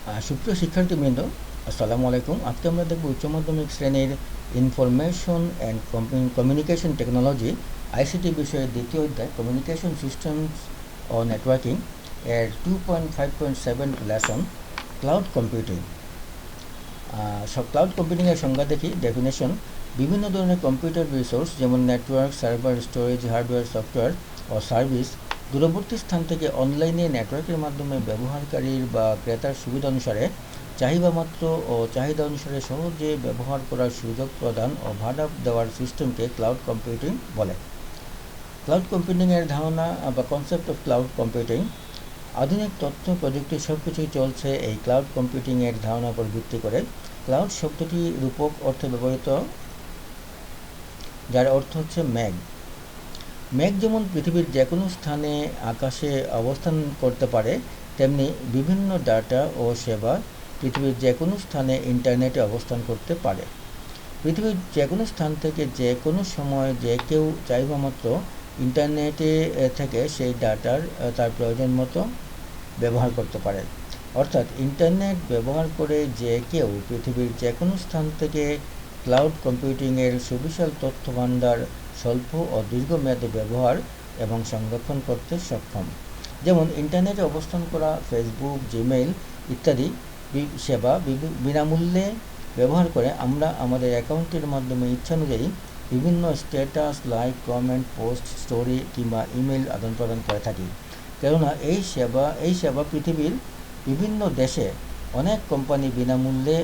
সুপ্রিয় শিক্ষার্থীবৃন্দ, আসসালামু আলাইকুম। আজকে আমরা দেখব উচ্চ মাধ্যমিক শ্রেণীর information and communication technology ICT বিষয়ের দ্বিতীয় অধ্যায় কমিউনিকেশন সিস্টেমস ও নেটওয়ার্কিং এর 2.5.7 লেসন ক্লাউড কম্পিউটিং। ক্লাউড কম্পিউটিংয়ের সংজ্ঞা দেখি। ডেফিনেশন: বিভিন্ন ধরনের কম্পিউটার রিসোর্স যেমন network, server, storage, hardware, software ও সার্ভিস দূরবর্তী স্থান থেকে অনলাইনে নেটওয়ার্কের মাধ্যমে ব্যবহারকারীর বা ক্রেতার সুবিধা অনুসারে চাহিদামাত্র ও চাহিদা অনুসারে সহজে ব্যবহার করার সুযোগ প্রদান ও ভাড়া দেওয়ার সিস্টেমকে ক্লাউড কম্পিউটিং বলে। ক্লাউড কম্পিউটিংয়ের ধারণা বা কনসেপ্ট অফ ক্লাউড কম্পিউটিং: আধুনিক তথ্য প্রযুক্তি সব কিছুই চলছে এই ক্লাউড কম্পিউটিংয়ের ধারণার উপর ভিত্তি করে। ক্লাউড শব্দটি রূপক অর্থে ব্যবহৃত, যার অর্থ হচ্ছে মেঘ। মেঘ যেমন পৃথিবীর যে কোনো স্থানে আকাশে অবস্থান করতে পারে, তেমনি বিভিন্ন ডাটা ও সেবা পৃথিবীর যে কোনো স্থানে ইন্টারনেটে অবস্থান করতে পারে। পৃথিবীর যে কোনো স্থান থেকে যে কোনো সময় যে কেউ চাহিদামাত্র ইন্টারনেটে থেকে সেই ডাটার তার প্রয়োজন মতো ব্যবহার করতে পারে। অর্থাৎ ইন্টারনেট ব্যবহার করে যে কেউ পৃথিবীর যে কোনো স্থান থেকে ক্লাউড কম্পিউটিংয়ের সুবিশাল তথ্য ভাণ্ডার স্বল্প ও দীর্ঘমেয়াদী ব্যবহার এবং সংরক্ষণ করতে সক্ষম। যেমন ইন্টারনেটে অবস্থান করা ফেসবুক, জিমেইল ইত্যাদি সেবা বিনামূল্যে ব্যবহার করে আমরা আমাদের অ্যাকাউন্টের মাধ্যমে ইচ্ছানুযায়ী বিভিন্ন status, like, comment, post, story কিংবা ইমেল আদান প্রদান করে থাকি। কেননা এই সেবা পৃথিবীর বিভিন্ন দেশে অনেক কোম্পানি বিনামূল্যে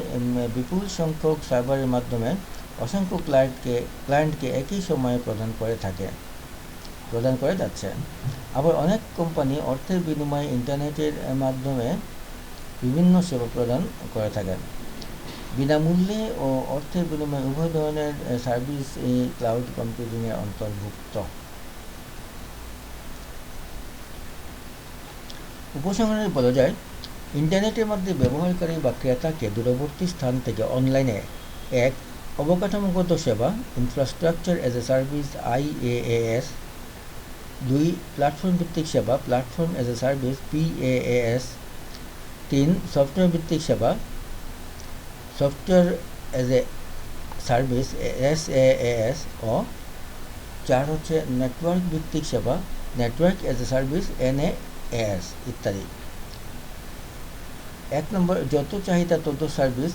বিপুল সংখ্যক সার্ভারের মাধ্যমে অসংখ্য ক্লায়েন্টকে একই সময়ে প্রদান করে যাচ্ছে। আবার অনেক কোম্পানি অর্থের বিনিময়ে ইন্টারনেটের মাধ্যমে বিভিন্ন সেবা প্রদান করে থাকেন। বিনামূল্যে ও অর্থের বিনিময়ে উভয় ধরনের সার্ভিস এই ক্লাউড কম্পিউটিংয়ের অন্তর্ভুক্ত। উপসংহারে বলা যায়, ইন্টারনেটের মধ্যে ব্যবহারকারী বা ক্রেতাকে দূরবর্তী স্থান থেকে অনলাইনে এক অবকাঠামোগত সেবা infrastructure as a service IaaS, 2 platform ভিত্তিক সেবা platform as a service PaaS, 3 software ভিত্তিক সেবা software as a service SaaS ও 4 হচ্ছে নেটওয়ার্ক ভিত্তিক সেবা network as a service NAS ইত্যাদি। 1 নম্বর যত চাহিদা তত সার্ভিস,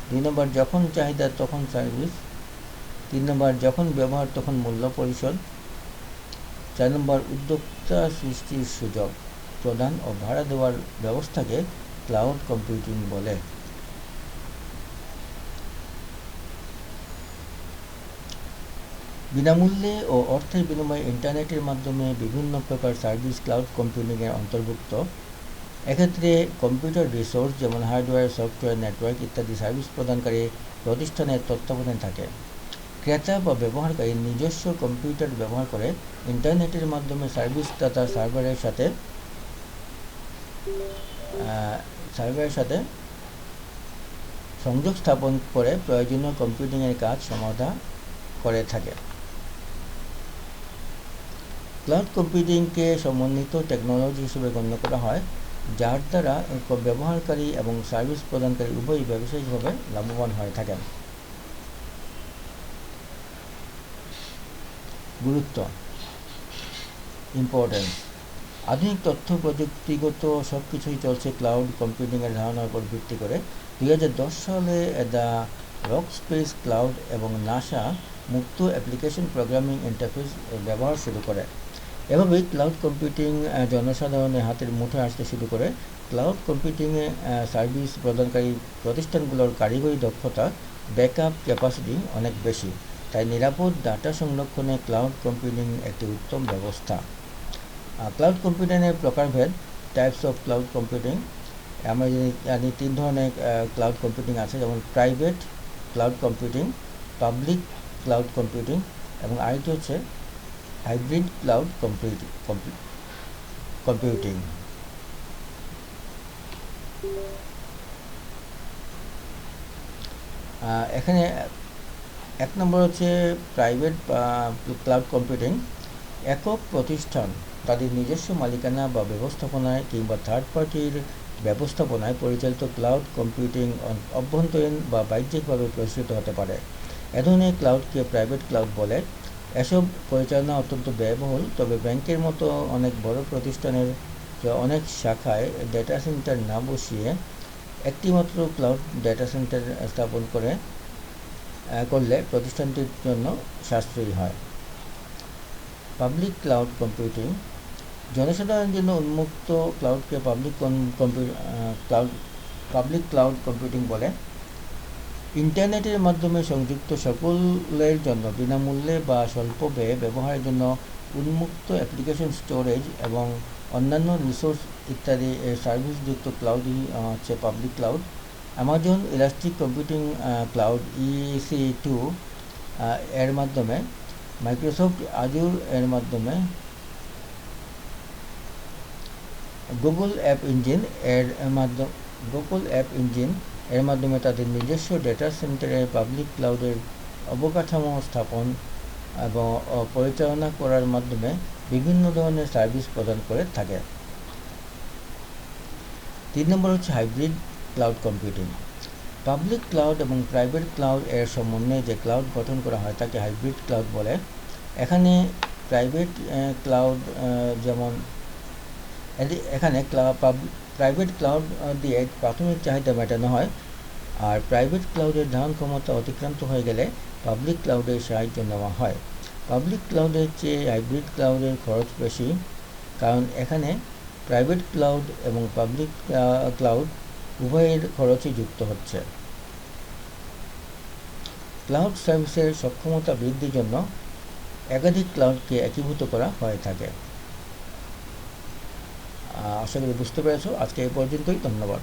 2 নম্বর যখন চাহিদা তখন সার্ভিস, 3 নম্বর যখন ব্যবহার তখন মূল্য পরিশোধ, 4 নম্বর উদ্যোক্তা সৃষ্টির সুযোগ প্রদান ও ভাড়া দেওয়ার ব্যবস্থাকে ক্লাউড কম্পিউটিং বলে। বিনামূল্যে ও অর্থের বিনিময়ে ইন্টারনেটের মাধ্যমে বিভিন্ন প্রকার সার্ভিস ক্লাউড কম্পিউটিংয়ের অন্তর্ভুক্ত। এক্ষেত্রে কম্পিউটার রিসোর্স যেমন হার্ডওয়্যার, সফটওয়্যার, নেটওয়ার্ক ইত্যাদি সার্ভিস প্রদানকারী প্রতিষ্ঠানের তত্ত্বাবধানে থাকে। ক্রেতা বা ব্যবহারকারী নিজস্ব কম্পিউটার ব্যবহার করে ইন্টারনেটের মাধ্যমে সার্ভিসদাতা সার্ভারের সাথে সংযোগ স্থাপন করে প্রয়োজনীয় কম্পিউটিংয়ের কাজ সমাধা করে থাকে। ক্লাউড কম্পিউটিংকে সমন্বিত টেকনোলজি হিসেবে গণ্য করা হয়, যার দ্বারা ব্যবহারকারী এবং সার্ভিস প্রদানকারী উভয়ই ব্যবসায়িকভাবে লাভবান হয়ে থাকেন। গুরুত্ব, ইম্পর্টেন্স: আধুনিক তথ্য প্রযুক্তিগত সব কিছুই চলছে ক্লাউড কম্পিউটিংয়ের ধারণার উপর ভিত্তি করে। 2010 সালে দ্য রকস্পেস ক্লাউড এবং নাসা মুক্ত অ্যাপ্লিকেশন প্রোগ্রামিং ইন্টারফেস ব্যবহার শুরু করে। এভাবেই ক্লাউড কম্পিউটিং জনসাধারণের হাতের মুঠোয় আসতে শুরু করে। ক্লাউড কম্পিউটিংয়ে সার্ভিস প্রদানকারী প্রতিষ্ঠানগুলোর কারিগরি দক্ষতা, ব্যাকআপ ক্যাপাসিটি অনেক বেশি, তাই নিরাপদ ডাটা সংরক্ষণে ক্লাউড কম্পিউটিং একটি উত্তম ব্যবস্থা। ক্লাউড কম্পিউটিংয়ের প্রকারভেদ, টাইপস অফ ক্লাউড কম্পিউটিং। আমরা জানি 3 ধরনের ক্লাউড কম্পিউটিং আছে, যেমন private cloud computing, public cloud computing এবং আরেকটি হচ্ছে হাইব্রিড ক্লাউড কম্পিউটিং। এখানে 1 নম্বর হচ্ছে প্রাইভেট ক্লাউড কম্পিউটিং। একক প্রতিষ্ঠান তাদের নিজস্ব মালিকানা বা ব্যবস্থাপনায় কিংবা থার্ড পার্টির ব্যবস্থাপনায় পরিচালিত ক্লাউড কম্পিউটিং অভ্যন্তরীণ বা বাহ্যিকভাবে প্রসারিত হতে পারে। এ ধরনের ক্লাউডকে প্রাইভেট ক্লাউড বলে। এসব পরিচালনা অত্যন্ত ব্যয়বহুল, তবে ব্যাংকের মতো অনেক বড় প্রতিষ্ঠানের অনেক শাখায় ডেটা সেন্টার না বসিয়ে একটিমাত্র ক্লাউড ডেটা সেন্টার স্থাপন করলে প্রতিষ্ঠানটির জন্য সাশ্রয়ী হয়। পাবলিক ক্লাউড কম্পিউটিং জনসাধারণের জন্য উন্মুক্ত ক্লাউডকে পাবলিক ক্লাউড কম্পিউটিং বলে। ইন্টারনেটের মাধ্যমে সংযুক্ত সকলের জন্য বিনামূল্যে বা স্বল্প ব্যয়ে ব্যবহারের জন্য উন্মুক্ত অ্যাপ্লিকেশন স্টোরেজ এবং অন্যান্য রিসোর্স ইত্যাদি সার্ভিসযুক্ত ক্লাউডই হচ্ছে public cloud. Amazon elastic computing cloud EC2 এর মাধ্যমে, মাইক্রোসফট আজুর এর মাধ্যমে, গুগল অ্যাপ ইঞ্জিন এর মাধ্যমে তাদের নিজস্ব ডেটা সেন্টারে পাবলিক ক্লাউডের অবকাঠামো স্থাপন এবং পরিচালনা করার মাধ্যমে বিভিন্ন ধরনের সার্ভিস প্রদান করে থাকে। 3 নম্বর হচ্ছে hybrid cloud computing. Public cloud এবং প্রাইভেট ক্লাউড এর সমন্বয়ে যে ক্লাউড গঠন করা হয় তাকে হাইব্রিড ক্লাউড বলে। এখানে প্রাইভেট ক্লাউড প্রাইভেট ক্লাউড দিয়ে প্রাথমিক চাহিদা মেটানো হয়, আর প্রাইভেট ক্লাউডের ধারণ ক্ষমতা অতিক্রান্ত হয়ে গেলে পাবলিক ক্লাউডের সাহায্য নেওয়া হয়। পাবলিক ক্লাউডের চেয়ে হাইব্রিড ক্লাউডের খরচ বেশি, কারণ এখানে প্রাইভেট ক্লাউড এবং পাবলিক ক্লাউড উভয়ের খরচই যুক্ত হচ্ছে। ক্লাউড সার্ভিসের সক্ষমতা বৃদ্ধির জন্য একাধিক ক্লাউডকে একীভূত করা হয়ে থাকে। আশা করি বুঝতে পেরেছো। আজকে এই পর্যন্তই। ধন্যবাদ।